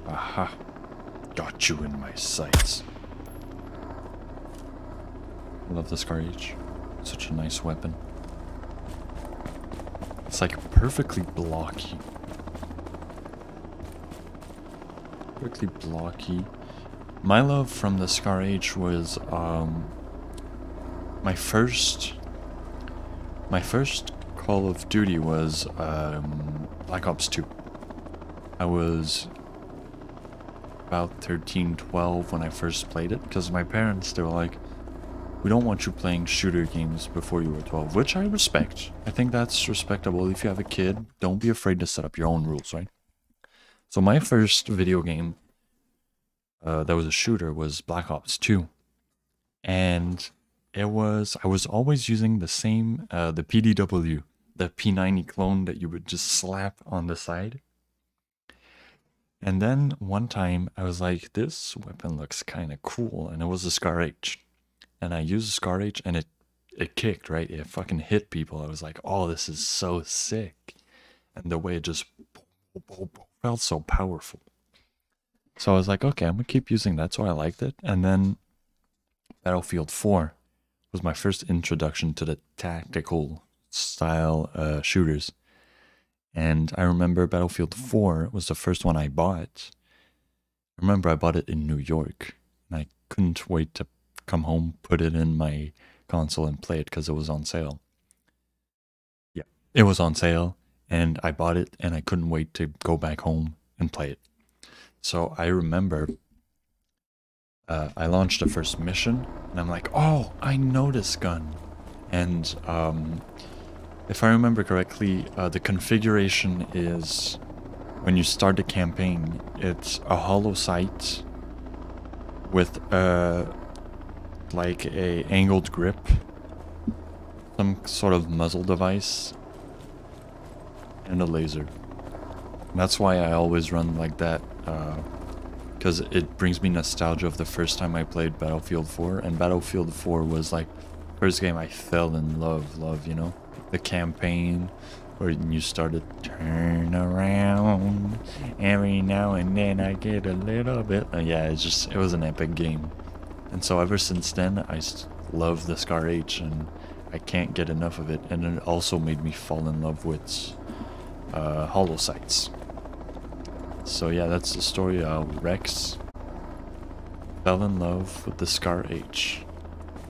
Aha. Got you in my sights. I love the SCARH. Such a nice weapon. It's like perfectly blocky. Perfectly blocky. My love from the SCARH was my first Call of Duty was Black Ops 2. I was about 13, 12 when I first played it, because my parents, they were like, we don't want you playing shooter games before you were 12, which I respect. I think that's respectable. If you have a kid, don't be afraid to set up your own rules, right? So my first video game that was a shooter was Black Ops 2. And I was always using the same, the PDW, the P90 clone that you would just slap on the side. And then one time I was like, this weapon looks kind of cool, and it was a SCARH. And I used a SCARH and it kicked, right? It fucking hit people. I was like, oh, this is so sick. And the way it just felt so powerful. So I was like, okay, I'm gonna keep using that. So I liked it. And then Battlefield 4 was my first introduction to the tactical style shooters. And I remember Battlefield 4 was the first one I bought. I remember I bought it in New York, and I couldn't wait to come home, put it in my console and play it because it was on sale. Yeah, it was on sale, and I bought it, and I couldn't wait to go back home and play it. So I remember I launched the first mission, and I'm like, oh, I know this gun. And if I remember correctly, the configuration is, when you start the campaign, it's a hollow sight with like a angled grip, some sort of muzzle device, and a laser. And that's why I always run like that, because it brings me nostalgia of the first time I played Battlefield 4, and Battlefield 4 was like first game I fell in love, you know? The campaign where you started turn around every now and then I get a little bit. Yeah, it was an epic game. And so ever since then, I love the SCARH, and I can't get enough of it. And it also made me fall in love with hollow sights. So yeah, that's the story of Rex. Fell in love with the SCARH.